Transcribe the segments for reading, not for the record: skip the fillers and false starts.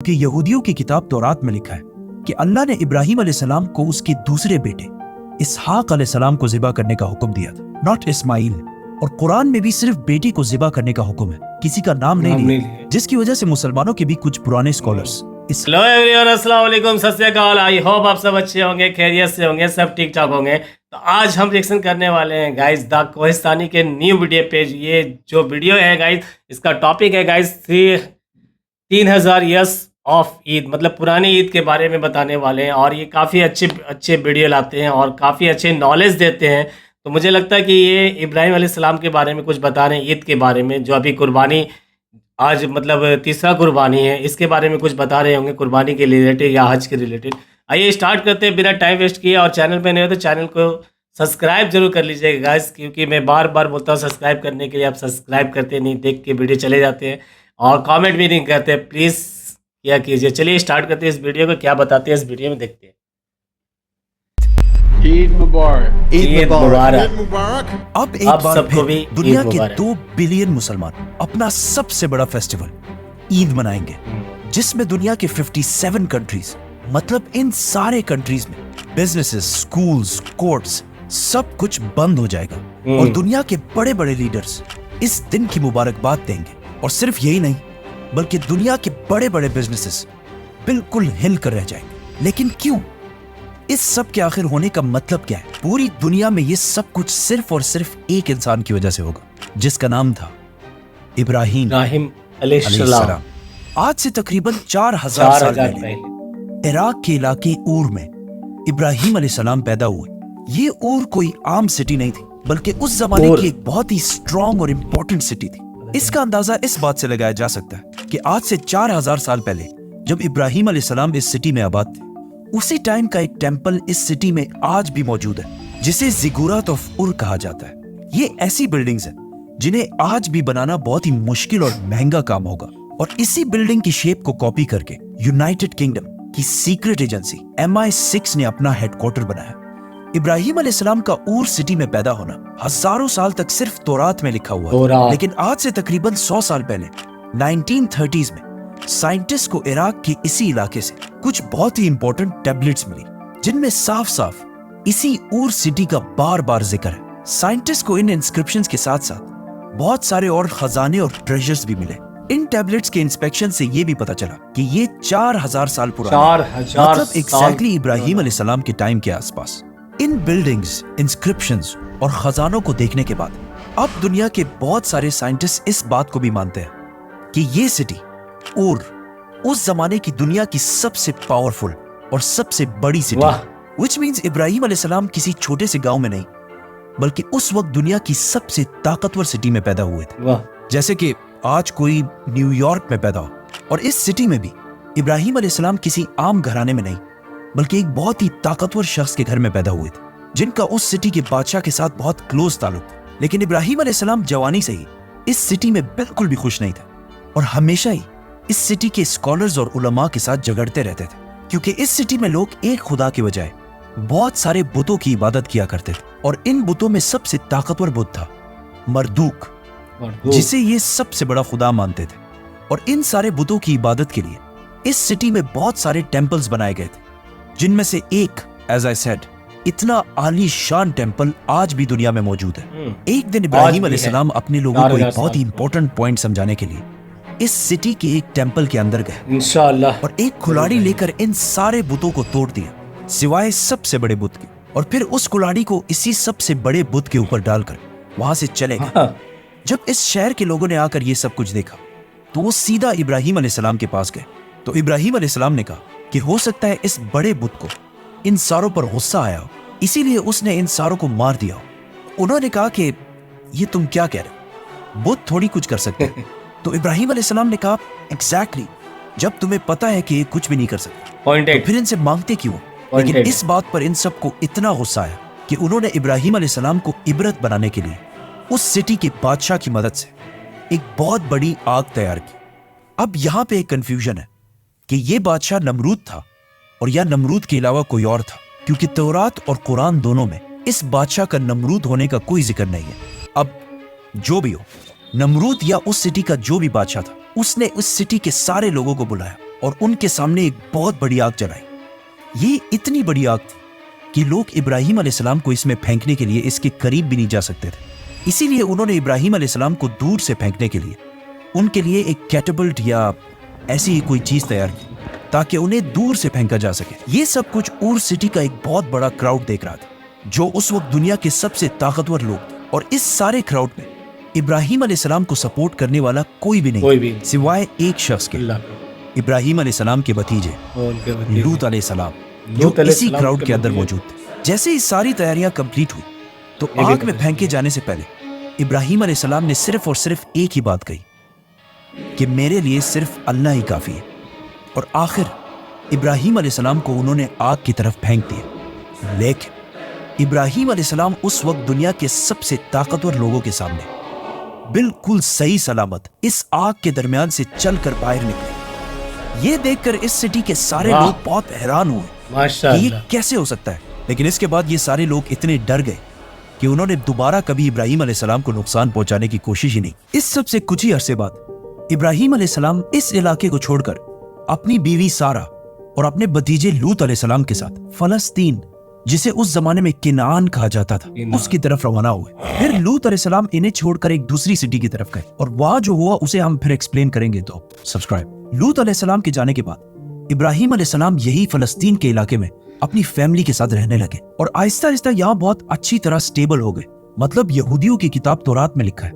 क्योंकि यहूदियों की किताब तौरात में लिखा है कि अल्लाह ने इब्राहिम अलैहिस्सलाम को उसके दूसरे बेटे इसहाक अलैहिस्सलाम को ज़िबा करने का हुक्म दिया था, नॉट इस्माइल। और कुरान में भी सिर्फ बेटी को ज़िबा करने का हुक्म है, किसी का नाम नहीं लिया, जिसकी वजह से मुसलमानों के भी कुछ पुराने स्कॉलर्स हेलो एवरीवन, अस्सलाम वालेकुम, सत श्री अकाल। आई होप आप सब अच्छे होंगे, खैरियत से होंगे, सब ठीक ठाक होंगे। तो आज हम रिएक्शन करने वाले हैं गाइस द कोहिस्तानी के न्यू वीडियो पेज। ये जो वीडियो है गाइस, इसका टॉपिक है गाइस 3000 ईयर्स ऑफ ईद, मतलब पुरानी ईद के बारे में बताने वाले हैं। और ये काफ़ी अच्छे वीडियो लाते हैं और काफ़ी अच्छे नॉलेज देते हैं। तो मुझे लगता है कि ये इब्राहिम अलैहिस्सलाम के बारे में कुछ बता रहे हैं, ईद के बारे में, जो अभी कुर्बानी आज मतलब तीसरा कुर्बानी है, इसके बारे में कुछ बता रहे होंगे, कुर्बानी के रिलेटेड या हज के रिलेटेड। आइए स्टार्ट करते हैं बिना टाइम वेस्ट किए। और चैनल पे नए हो तो चैनल को सब्सक्राइब जरूर कर लीजिएगा गाइस, क्योंकि मैं बार बार बोलता हूँ सब्सक्राइब करने के लिए, आप सब्सक्राइब करते नहीं, देख के वीडियो चले जाते हैं और कमेंट भी नहीं करते। प्लीज़ क्या कीजिए। चलिए स्टार्ट करते हैं इस वीडियो को, क्या बताते हैं इस वीडियो में, देखते हैं। ईद मुबारक। ईद मुबारक। अब एक अब बार सबको भी फिर दुनिया ईद के मुबारक। 2 बिलियन मुसलमान अपना सबसे बड़ा फेस्टिवल ईद मनाएंगे, जिसमें दुनिया के 57 कंट्रीज, मतलब इन सारे कंट्रीज में बिजनेसेस, स्कूल्स, कोर्ट्स, सब कुछ बंद हो जाएगा। और दुनिया के बड़े बड़े लीडर्स इस दिन की मुबारकबाद देंगे। और सिर्फ यही नहीं, बल्कि दुनिया के बड़े बड़े बिजनेसेस बिल्कुल हिल कर रह जाएंगे। लेकिन क्यों? इस सब के आखिर होने का मतलब क्या है? पूरी दुनिया में ये सब कुछ सिर्फ और सिर्फ एक इंसान की वजह से होगा, जिसका नाम था इब्राहिम अलैहिस्सलाम। आज से तकरीबन 4000 साल पहले इराक के इलाके ऊर में इब्राहिम अलैहिस्सलाम पैदा हुए। ये ऊर कोई आम सिटी नहीं थी, बल्कि उस जमाने की एक बहुत ही स्ट्रॉन्ग और इम्पोर्टेंट सिटी थी। इसका अंदाजा इस बात से लगाया जा सकता है कि आज से 4000 साल पहले जब इब्राहिम अलैहिस्सलाम इस सिटी में आबाद थे, उसी टाइम का एक टेंपल इस सिटी में आज भी मौजूद है, जिसे ज़िगुरात ऑफ उर कहा जाता है। ये ऐसी बिल्डिंग्स हैं जिन्हें आज भी बनाना बहुत ही मुश्किल और महंगा काम होगा। और इसी बिल्डिंग की शेप को कॉपी करके यूनाइटेड किंगडम की सीक्रेट एजेंसी MI6 ने अपना हेडक्वार्टर बनाया। इब्राहिम अलैहिस्सलाम का ऊर सिटी में पैदा होना हजारों साल तक सिर्फ तौरात में लिखा हुआ था, लेकिन आज से तकरीबन 100 साल पहले 1930s में साइंटिस्ट को इराक के इसी इलाके से कुछ बहुत ही इंपॉर्टेंट टैबलेट्स मिली, जिनमें साफ साफ इसी ऊर सिटी का बार बार जिक्र है। साइंटिस्ट को इन इंस्क्रिप्शंस के साथ साथ बहुत सारे और खजाने और ट्रेजर्स भी मिले। इन टैबलेट्स के इंस्पेक्शन से ये भी पता चला कि ये 4000 साल पुराने, मतलब एग्जैक्टली इब्राहिम अलैहिस्सलाम के टाइम के आसपास। इन बिल्डिंग्स, इंस्क्रिप्शंस और खजानों को देखने के बाद अब दुनिया के बहुत सारे साइंटिस्ट इस बात को भी मानते हैं कि ये सिटी ऊर उस जमाने की दुनिया की सबसे पावरफुल और सबसे बड़ी सिटी है। व्हिच मींस इब्राहिम अलैहिस्सलाम किसी छोटे से गांव में नहीं, बल्कि उस वक्त दुनिया की सबसे ताकतवर सिटी में पैदा हुए थे। जैसे कि आज कोई न्यूयॉर्क में पैदा हो, और इस सिटी में भी इब्राहिम अलैहिस्सलाम किसी आम घराने में नहीं, बल्कि एक बहुत ही ताकतवर शख्स के घर में पैदा हुए थे, जिनका उस सिटी के बादशाह के साथ बहुत क्लोज ताल्लुक था। लेकिन इब्राहिम अलैहिस्सलाम जवानी से ही इस सिटी में बिल्कुल भी खुश नहीं थे, और हमेशा ही इस सिटी के स्कॉलर्स और उलमा के साथ झगड़ते रहते थे, क्योंकि इस सिटी में लोग एक खुदा के बजाय बहुत सारे बुतों की इबादत किया करते थे। और इन बुतों में सबसे ताकतवर बुत था मरदूक, जिसे ये सबसे बड़ा खुदा मानते थे। और इन सारे बुतों की इबादत के लिए इस सिटी में बहुत सारे टेम्पल्स बनाए गए थे, जिनमें से एक, एज आई सेड, इतना आलीशान टेम्पल आज भी दुनिया में मौजूद है। एक दिन इब्राहिम अलैहिस्सलाम अपने लोगों को एक बहुत ही इंपॉर्टेंट पॉइंट समझाने के लिए इस सिटी के एक टेम्पल के अंदर गए इंशाअल्लाह, और एक कुल्हाड़ी लेकर इन सारे बुतों को तोड़ दिया, सिवाय सबसे बड़े बुत के। और फिर उस कुल्हाड़ी को इसी सबसे बड़े बुत के ऊपर डालकर वहां से चले गए। जब इस शहर के लोगों ने आकर ये सब कुछ देखा, तो वो सीधा इब्राहिम अलैहिस्सलाम के पास गए। तो इब्राहिम अलैहिस्सलाम ने कहा कि हो सकता है इस बड़े बुत को इन सारों पर गुस्सा आया हो, इसीलिए उसने इन सारों को मार दिया हो। उन्होंने कहा कि ये तुम क्या कह रहे हो, बुत थोड़ी कुछ कर सकते। तो इब्राहिम अलैहिस्सलाम ने कहा, एग्जैक्टली, जब तुम्हें पता है कि ये कुछ भी नहीं कर सकते, तो फिर इनसे मांगते क्यों? लेकिन इस बात पर इन सबको इतना गुस्सा आया कि उन्होंने इब्राहिम अलैहिस्सलाम को इबरत बनाने के लिए उस सिटी के बादशाह की मदद से एक बहुत बड़ी आग तैयार की। अब यहाँ पे एक कंफ्यूजन है कि ये बादशाह नमरूद था और या नमरूद के अलावा कोई और था, क्योंकि तौरात और कुरान दोनों में इस बादशाह का नमरूद होने का कोई जिक्र नहीं है। अब जो भी हो, नमरूद या उस सिटी का जो भी बादशाह था, उसने उस सिटी के सारे लोगों को बुलाया اور ان کے سامنے ایک بہت بڑی آگ جلائی۔ یہ اتنی بڑی آگ تھی کہ لوگ ابراہیم علیہ السلام کو اس میں پھینکنے کے لیے اس کے قریب بھی نہیں جا سکتے تھے۔ اسی لیے انہوں نے ابراہیم علیہ السلام کو دور سے پھینکنے کے لیے ان کے لیے ایک کیٹاپلٹ یا ایسی ہی کوئی چیز تیار کی تاکہ انہیں دور سے پھینکا جا سکے۔ یہ سب کچھ اور سٹی کا ایک بہت بڑا کراؤڈ دیکھ رہا تھا جو اس وقت دنیا کے سب سے طاقتور لوگ تھے، اور اس سارے کراؤڈ میں ابراہیم علیہ السلام کو سپورٹ کرنے والا کوئی بھی نہیں سوائے ایک شخص کے، ابراہیم علیہ السلام کے بھتیجے لوط علیہ السلام، جو اسی کراؤڈ کے اندر موجود تھے۔ جیسے ہی ساری تیاریاں کمپلیٹ ہوئی تو آگ میں پھینکے جانے سے پہلے ابراہیم علیہ السلام نے صرف اور صرف ایک ہی بات کہی کہ میرے لیے صرف اللہ ہی کافی ہے، اور آخر ابراہیم علیہ السلام کو انہوں نے آگ کی طرف پھینک دیا۔ لیکن ابراہیم علیہ السلام اس وقت دنیا کے سب سے طاقتور لوگوں کے سامنے بالکل صحیح سلامت اس آگ کے درمیان سے چل کر باہر نکلے۔ یہ دیکھ کر اس سٹی کے سارے لوگ بہت حیران ہوئے کہ یہ کیسے ہو سکتا ہے، لیکن اس کے بعد یہ سارے لوگ اتنے ڈر گئے کہ انہوں نے دوبارہ کبھی ابراہیم علیہ السلام کو نقصان پہنچانے کی کوشش ہی نہیں۔ اس سب سے کچھ ہی عرصے بعد ابراہیم علیہ السلام اس علاقے کو چھوڑ کر اپنی بیوی سارہ اور اپنے بھتیجے لوط علیہ السلام کے ساتھ فلسطین، جسے اس زمانے میں کنعان کہا جاتا تھا، اس کی طرف روانہ ہوئے۔ پھر لوط علیہ السلام انہیں چھوڑ کر ایک دوسری سٹی کی طرف گئے، اور وہاں جو ہوا اسے ہم پھر ایکسپلین کریں گے، تو سبسکرائب۔ لوط علیہ السلام کے جانے کے بعد ابراہیم علیہ السلام یہی فلسطین کے علاقے میں اپنی فیملی کے ساتھ رہنے لگے، اور آہستہ آہستہ یہاں بہت اچھی طرح سٹیبل ہو گئے۔ مطلب یہودیوں کی کتاب تورات میں لکھا ہے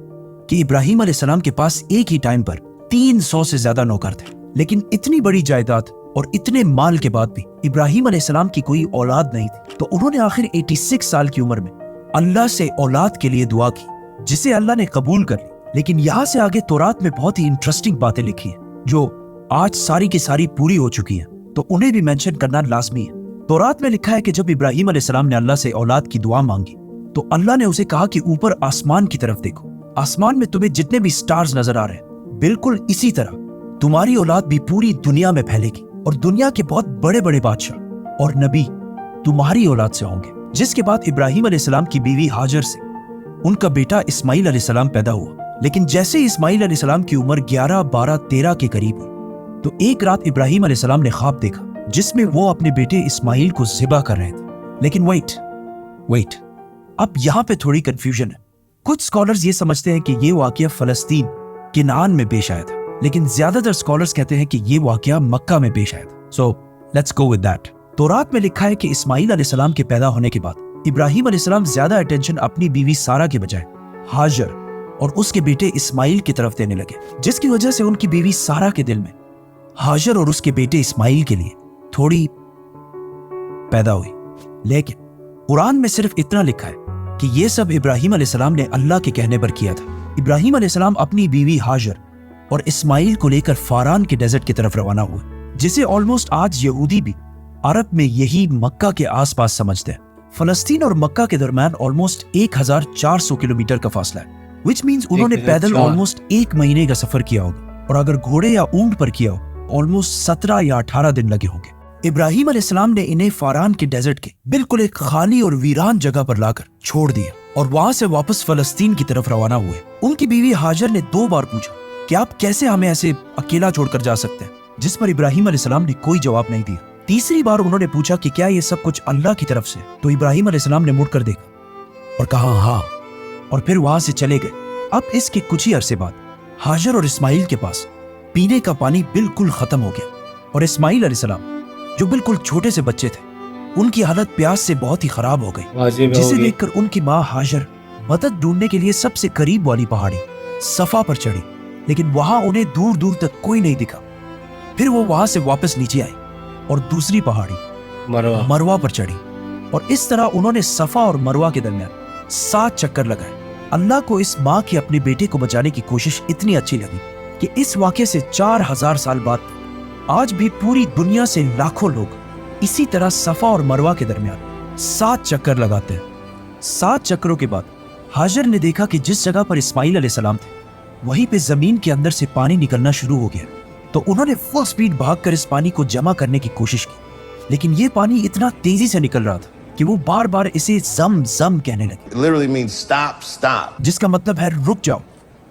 کہ ابراہیم علیہ السلام کے پاس ایک ہی ٹائم پر 300 سے زیادہ نوکر تھے، لیکن اتنی بڑی جائیداد اور اتنے مال کے بعد بھی ابراہیم علیہ السلام کی کوئی اولاد نہیں تھی، تو انہوں نے آخر 86 سال کی عمر میں اللہ سے اولاد کے لیے دعا کی، جسے اللہ نے قبول کر لی۔ لیکن یہاں سے آگے تورات میں بہت ہی انٹرسٹنگ باتیں لکھی ہیں جو آج ساری کی ساری پوری ہو چکی ہیں، تو انہیں بھی مینشن کرنا لازمی ہے۔ تورات میں لکھا ہے کہ جب ابراہیم علیہ السلام نے اللہ سے اولاد کی دعا مانگی تو اللہ نے اسے کہا کہ اوپر آسمان کی طرف دیکھو، آسمان میں تمہیں جتنے بھی سٹارز نظر آ رہے ہیں، بالکل اسی طرح تمہاری اولاد بھی پوری دنیا میں پھیلے گی، اور دنیا کے بہت بڑے بڑے بادشاہ اور نبی تمہاری اولاد سے ہوں گے۔ جس کے بعد ابراہیم علیہ السلام کی بیوی ہاجر سے ان کا بیٹا اسماعیل علیہ السلام پیدا ہوا۔ لیکن جیسے ہی اسماعیل علیہ السلام کی عمر 11، 12، 13 کے قریب ہوئی تو ایک رات ابراہیم علیہ السلام نے خواب دیکھا جس میں وہ اپنے بیٹے اسماعیل کو ذبح کر رہے تھے۔ لیکن ویٹ، اب یہاں پہ تھوڑی کنفیوژن ہے۔ کچھ سکالرز یہ سمجھتے ہیں کہ یہ واقعہ فلسطین کنعان میں پیش آیا تھا، لیکن زیادہ تر سکالرز کہتے ہیں کہ یہ واقعہ مکہ میں پیش آیا تھا۔ So let's go with that. تورات میں لکھا ہے کہ اسماعیل علیہ السلام کے پیدا ہونے کے بعد ابراہیم علیہ السلام زیادہ اٹینشن اپنی بیوی سارہ کے بجائے ہاجر اور اس کے بیٹے اسماعیل کی طرف دینے لگے، جس کی وجہ سے ان کی بیوی سارہ کے دل میں ہاجر اور اس کے بیٹے اسماعیل کے لیے تھوڑی پیدا ہوئی۔ لیکن قرآن میں صرف اتنا لکھا ہے کہ یہ سب ابراہیم علیہ السلام نے اللہ کے کہنے پر کیا تھا۔ ابراہیم علیہ السلام اپنی بیوی ہاجر اور اسماعیل کو لے کر فاران کے ڈیزرٹ کی طرف روانہ ہوئے، جسے آلموسٹ آج یہودی بھی عرب میں یہی مکہ کے آس پاس سمجھتے ہیں۔ فلسطین اور مکہ کے درمیان آلموسٹ 1400 کلومیٹر کا فاصلہ ہے، which means انہوں نے پیدل آلموسٹ 1 مہینے کا سفر کیا ہوگا، اور اگر گھوڑے یا اونٹ پر کیا ہو آلموسٹ 17 یا 18 دن لگے ہوں گے۔ ابراہیم علیہ السلام نے انہیں فاران کے ڈیزرٹ کے بالکل ایک خالی اور ویران جگہ پر لا کر چھوڑ دیا، اور وہاں سے واپس فلسطین کی طرف روانہ ہوئے۔ ان کی بیوی ہاجر نے 2 بار پوچھا کہ آپ کیسے ہمیں ایسے اکیلا چھوڑ کر جا سکتے ہیں، جس پر ابراہیم علیہ السلام نے کوئی جواب نہیں دیا۔ تیسری بار انہوں نے پوچھا کہ کیا یہ سب کچھ اللہ کی طرف سے، تو ابراہیم علیہ السلام نے مڑ کر دیکھا اور کہا ہاں، اور پھر وہاں سے چلے گئے۔ اب اس کے کچھ ہی عرصے بعد ہاجر اور اسماعیل کے پاس پینے کا پانی بالکل ختم ہو گیا، اور اسماعیل علیہ السلام جو بالکل چھوٹے سے بچے تھے ان کی حالت پیاس سے بہت ہی خراب ہو گئی، جسے دیکھ کر ان کی ماں ہاجر مدد ڈھونڈنے کے لیے سب سے قریب والی پہاڑی صفا پر چڑھی، لیکن وہاں انہیں دور دور تک کوئی نہیں دکھا۔ پھر وہ وہاں سے واپس نیچے آئی اور دوسری پہاڑی مروہ پر چڑھی، اور اس طرح انہوں نے صفا اور مروہ کے درمیان 7 چکر لگائے۔ اللہ کو اس ماں کی اپنے بیٹے کو بچانے کی کوشش اتنی اچھی لگی کہ اس واقعے سے 4000 سال بعد آج بھی پوری دنیا سے لاکھوں لوگ اسی طرح صفا اور مروہ کے درمیان 7 چکر لگاتے ہیں۔ 7 چکروں کے بعد ہاجر نے دیکھا کہ جس جگہ پر اسماعیل علیہ السلام تھے وہیں پہ زمین کے اندر سے پانی نکلنا شروع ہو گیا، تو انہوں نے فل سپیڈ بھاگ کر اس پانی کو جمع کرنے کی کوشش کی، لیکن یہ پانی اتنا تیزی سے نکل رہا تھا کہ وہ بار بار اسے زم زم کہنے لگے، It literally means stop, stop. جس کا مطلب ہے رک جاؤ،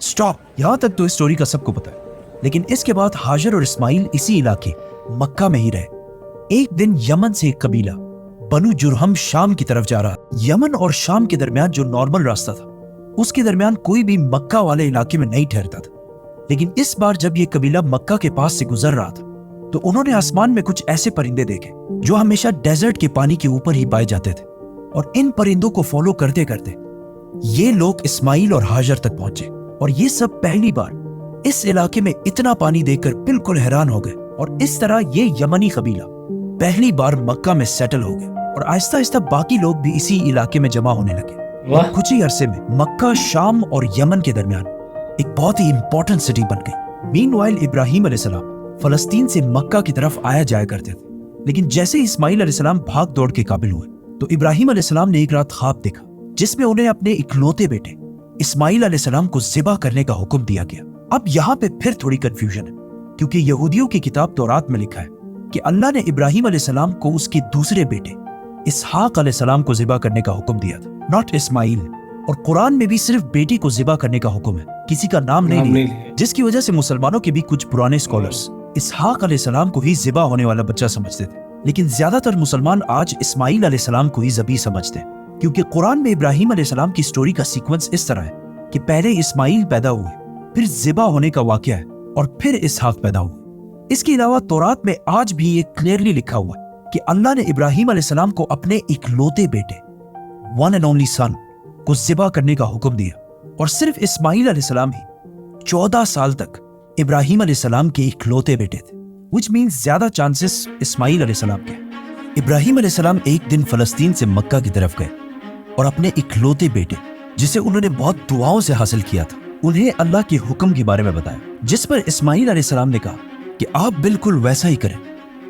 سٹاپ۔ یہاں تک تو اس سٹوری کا سب کو پتا ہے، लेकिन इसके बाद हाजर और इस्माइल इसी इलाके मक्का में ही रहे। एक दिन यमन से एक कबीला बनु जुरहम शाम की तरफ जा रहा। यमन और शाम के दरमियान जो नॉर्मल रास्ता था उसके दरमियान कोई भी मक्का वाले इलाके में नहीं ठहरता था। लेकिन इस बार जब ये कबीला मक्का के पास से गुजर रहा था तो उन्होंने आसमान में कुछ ऐसे परिंदे देखे जो हमेशा डेजर्ट के पानी के ऊपर ही पाए जाते थे। और इन परिंदों को फॉलो करते करते ये लोग इस्माइल और हाजर तक पहुंचे। और ये सब पहली बार इस इलाके में इतना पानी देखकर बिल्कुल हैरान हो गए। और इस तरह ये यमनी कबीला पहली बार मक्का में सेटल हो गए और आहिस्ता आहिस्ता बाकी लोग भी इसी इलाके में जमा होने लगे। और कुछ ही अरसे में मक्का, शाम और यमन के दरमियान एक बहुत ही इंपॉर्टेंट सिटी बन गई। मीनवाइल इब्राहिम अलैहिस्सलाम फलस्तीन से मक्का की तरफ आया जाया करते थे। लेकिन जैसे ही इस्माइल अलैहिस्सलाम भाग दौड़ के काबिल हुए तो इब्राहिम अलैहिस्सलाम ने एक रात ख्वाब देखा जिसमें उन्हें अपने इकलौते बेटे इस्माइल अलैहिस्सलाम को ज़िबा करने का हुक्म दिया गया। अब यहाँ पे फिर थोड़ी कंफ्यूजन है क्योंकि यहूदियों की किताब तौरात में लिखा है कि अल्लाह ने इब्राहिम अलैहिस्सलाम को उसके दूसरे बेटे इसहाक अलैहिस्सलाम को ज़िबा करने का हुक्म दिया था, नॉट इस्माइल। और कुरान में भी सिर्फ बेटे को ज़िबा करने का हुक्म है, किसी का नाम नहीं लिया, जिसकी वजह से मुसलमानों के भी कुछ पुराने स्कॉलर्स इसहाक अलैहिस्सलाम को ही ज़िबा होने वाला बच्चा समझते थे। लेकिन ज्यादातर मुसलमान आज इस्माइल अलैहिस्सलाम को ही ज़बी समझते हैं क्योंकि कुरान में इब्राहिम अलैहिस्सलाम की स्टोरी का सीक्वेंस इस तरह है कि पहले इस्माइल पैदा हुए, फिर ज़िबा होने का वाक़या है और फिर इसहाक पैदा हुए। इसके अलावा तौरात में आज भी ये क्लियरली लिखा हुआ है कि अल्लाह ने इब्राहिम अलैहिस्सलाम को अपने इकलौते बेटे वन एंड ओनली सन को ज़िबा करने का हुक्म दिया। और सिर्फ इस्माइल अलैहिस्सलाम ही 14 साल तक इब्राहिम अलैहिस्सलाम के इकलौते बेटे थे, which means ज्यादा चांसेस इस्माइल अलैहिस्सलाम के। इब्राहिम अलैहिस्सलाम एक दिन फलस्तीन से मक्का की तरफ गए और अपने इकलौते बेटे जिसे उन्होंने बहुत दुआओं से हासिल किया था उन्हें अल्लाह के हुक्म के बारे में बताया, जिस पर इस्माइल अलैहिस्सलाम ने कहा कि आप बिल्कुल वैसा ही करें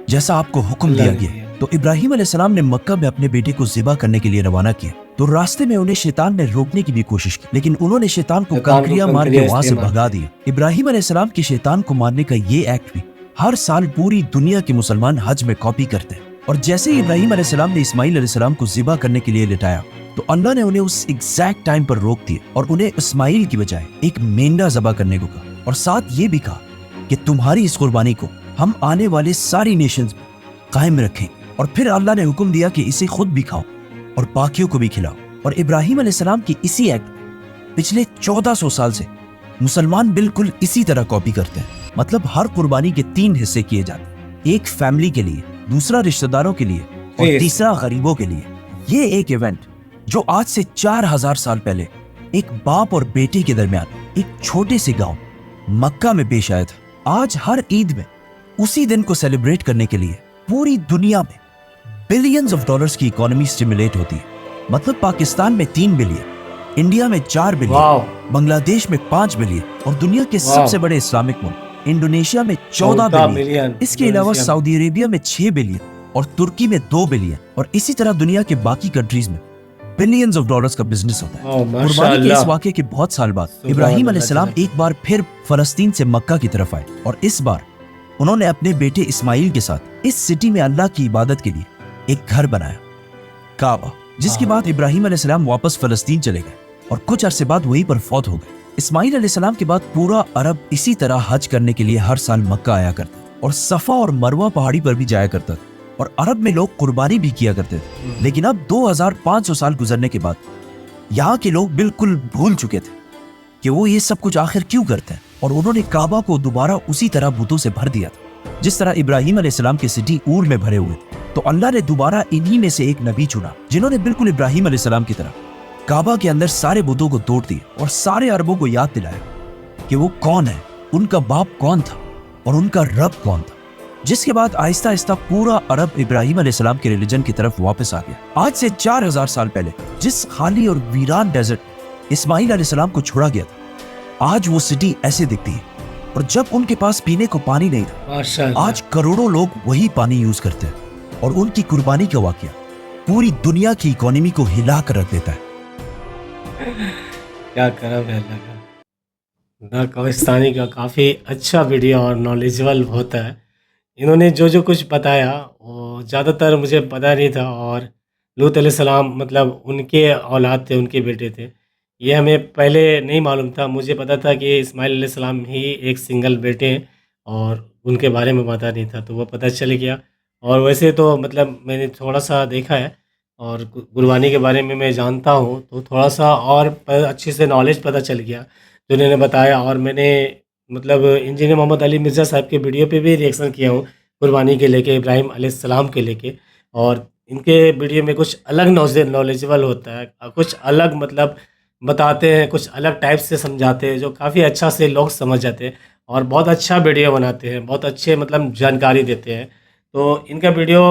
जैसा आपको हुक्म दिया गया। तो इब्राहिम अलैहिस्सलाम ने मक्का में अपने बेटे को ज़िबा करने के लिए रवाना किया। तो रास्ते में उन्हें शैतान ने रोकने की भी कोशिश की लेकिन उन्होंने शैतान को कंकरियां मार के वहां से भगा दिया। इब्राहिम अलैहिस्सलाम की शैतान को मारने का ये एक्ट भी हर साल पूरी दुनिया के मुसलमान हज में कॉपी करते हैं। और जैसे ही इब्राहिम अलैहिस्सलाम ने इस्माइल अलैहिस्सलाम को ज़िबा करने के लिए लिटाया तो अल्लाह ने उन्हें उस एग्जैक्ट टाइम पर रोक दिया और उन्हें इस्माइल की बजाय एक मेंढा ज़बा करने को कहा। और साथ ये भी कहा कि तुम्हारी इस कुर्बानी को हम आने वाले सारी नेशंस में कायम रखें। और फिर अल्लाह ने हुक्म दिया कि इसे खुद भी खाओ और बाकियों को भी खिलाओ। और इब्राहिम अलैहिस्सलाम की इसी एक्ट पिछले 1400 साल से मुसलमान बिल्कुल इसी तरह कॉपी करते हैं। मतलब हर कुर्बानी के 3 हिस्से किए जाते हैं, एक फैमिली के लिए, दूसरा रिश्तेदारों के लिए और तीसरा गरीबों के लिए। ये एक इवेंट जो आज से 4000 साल पहले एक बाप और बेटे के दरमियान एक छोटे से गांव मक्का में पेश आया था। आज हर ईद में उसी दिन को सेलिब्रेट करने के लिए पूरी दुनिया में बिलियंस ऑफ डॉलर्स की इकोनॉमी स्टिमुलेट होती है। मतलब पाकिस्तान में 3 बिलियन, इंडिया में 4 बिलियन, बांग्लादेश में 5 बिलियन और दुनिया के सबसे बड़े इस्लामिक मुल्क इंडोनेशिया में 14 बिलियन। इसके अलावा सऊदी अरेबिया में 6 बिलियन और तुर्की में 2 बिलियन। और इसी तरह दुनिया के बाकी कंट्रीज में बिलियंस ऑफ डॉलर्स का बिजनेस होता है। कुर्बानी के इस वाक़े के बहुत साल बाद इब्राहिम अलैहिस्सलाम एक बार फिर फलस्तीन से मक्का की तरफ आए और इस बार उन्होंने अपने बेटे इस्माइल के साथ इस सिटी में अल्लाह की इबादत के लिए एक घर बनाया, काबा। जिसके बाद इब्राहिम अलैहिस्सलाम वापस फलस्तीन चले गए और कुछ अरसे बाद वहीं पर फौत हो गए। इस्माइल अलैहिस्सलाम के बाद पूरा अरब इसी तरह हज करने के लिए हर साल मक्का आया करता और सफा और मरवा पहाड़ी पर भी जाया करता था और अरब में लोग कुर्बानी भी किया करते थे। लेकिन अब 2500 साल गुजरने के बाद यहाँ के लोग बिल्कुल भूल चुके थे कि वो ये सब कुछ आखिर क्यों करते हैं और उन्होंने काबा को दोबारा उसी तरह बुतों से भर दिया था जिस तरह इब्राहिम अलैहिस्सलाम के सिटी ऊर में भरे हुए थे। तो अल्लाह ने दोबारा इन्हीं में से एक नबी चुना जिन्होंने बिल्कुल इब्राहिम अलैहिस्सलाम की तरह काबा के अंदर सारे बुतों को तोड़ दिया और सारे अरबों को याद दिलाया कि वो कौन है, उनका बाप कौन था और उनका रब कौन था। जिसके बाद आहिस्ता आहिस्ता पूरा अरब इब्राहिम अलैहिस्सलाम के रिलीजन की तरफ वापस आ गया। आज से 4000 साल पहले जिस खाली और वीरान डेजर्ट इस्माइल अलैहिस्सलाम को छोड़ा गया था, आज वो सिटी ऐसे दिखती है। और जब उनके पास पीने को पानी नहीं था, आज करोड़ों लोग वही पानी यूज करते हैं और उनकी कुर्बानी का वाकया पूरी दुनिया की इकोनॉमी को हिला कर रख देता है। क्या करम है अल्लाह का। द कोहिस्तानी का काफ़ी अच्छा वीडियो और नॉलेजेबल होता है। इन्होंने जो जो कुछ बताया वो ज़्यादातर मुझे पता नहीं था। और लूत अलैहिस्सलाम मतलब उनके औलाद थे, उनके बेटे थे। یہ ہمیں پہلے نہیں معلوم تھا. مجھے پتا تھا کہ اسماعیل علیہ السلام ہی ایک سنگل بیٹے ہیں اور ان کے بارے میں پتا نہیں تھا, تو وہ پتہ چل گیا. اور ویسے تو مطلب میں نے تھوڑا سا دیکھا ہے اور قربانی کے بارے میں جانتا ہوں, تو تھوڑا سا اور اچھے سے نالج پتہ چل گیا جو انہوں نے بتایا. اور میں نے مطلب انجینئر محمد علی مرزا صاحب کے ویڈیو پہ بھی ریئیکشن کیا ہوں قربانی کے لے کے, ابراہیم علیہ السلام کے لے کے. اور ان کے ویڈیو میں کچھ الگ نالجبل ہوتا ہے, کچھ الگ مطلب بتاتے ہیں, کچھ الگ ٹائپ سے سمجھاتے ہیں جو کافی اچھا سے لوگ سمجھ جاتے ہیں, اور بہت اچھا ویڈیو بناتے ہیں, بہت اچھے مطلب جانکاری دیتے ہیں. تو ان کا ویڈیو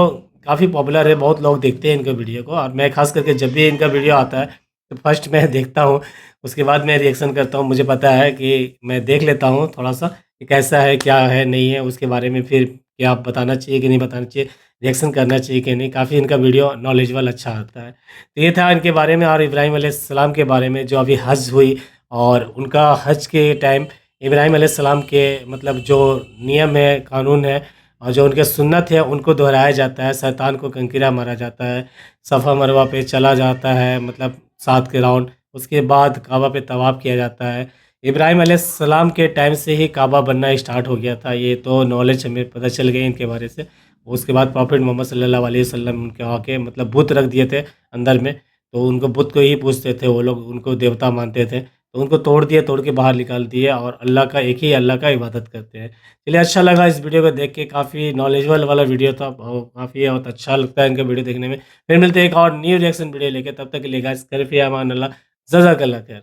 کافی پاپولر ہے, بہت لوگ دیکھتے ہیں ان کا ویڈیو کو. اور میں خاص کر کے جب بھی ان کا ویڈیو آتا ہے تو فرسٹ میں دیکھتا ہوں, اس کے بعد میں ریئیکشن کرتا ہوں. مجھے پتہ ہے کہ میں دیکھ لیتا ہوں تھوڑا سا کہ کیسا ہے, کیا ہے, نہیں ہے, اس کے بارے میں پھر کیا بتانا چاہیے کہ نہیں بتانا چاہیے, ریئیکشن کرنا چاہیے کہ نہیں. کافی ان کا ویڈیو نالجبل اچھا آتا ہے. تو یہ تھا ان کے بارے میں. اور ابراہیم علیہ السلام کے بارے میں جو ابھی حج ہوئی, اور ان کا حج کے ٹائم ابراہیم علیہ السلام کے مطلب جو نیم ہے, قانون ہے, اور جو ان کے سنت ہے ان کو دہرایا جاتا ہے. شیطان کو کنکریاں مارا جاتا ہے, صفا مروہ پہ چلا جاتا ہے مطلب 7 کے راؤنڈ. اس کے بعد کعبہ پہ طواف کیا جاتا ہے. ابراہیم علیہ السلام کے ٹائم سے ہی کعبہ بننا اسٹارٹ ہو گیا تھا. یہ تو نالج ہمیں پتہ چل گئی ان کے بارے سے. اس کے بعد پروفٹ محمد صلی اللہ علیہ وسلم ان کے آ کے مطلب بت رکھ دیے تھے اندر میں, تو ان کو بت کو ہی پوجتے تھے وہ لوگ, ان کو دیوتا مانتے تھے. تو ان کو توڑ دیا, توڑ کے باہر نکال دیے, اور اللہ کا ایک ہی اللہ کا عبادت کرتے ہیں. چلیے اچھا لگا اس ویڈیو کو دیکھ کے, کافی نالجبل والا ویڈیو تھا, کافی بہت اچھا لگتا ہے ان کا ویڈیو دیکھنے میں. پھر ملتے ہیں ایک اور نیو ریئیکشن ویڈیو لے کے, تب تک کے لیے گائز خیر فی امان اللہ, جزاک اللہ خیر.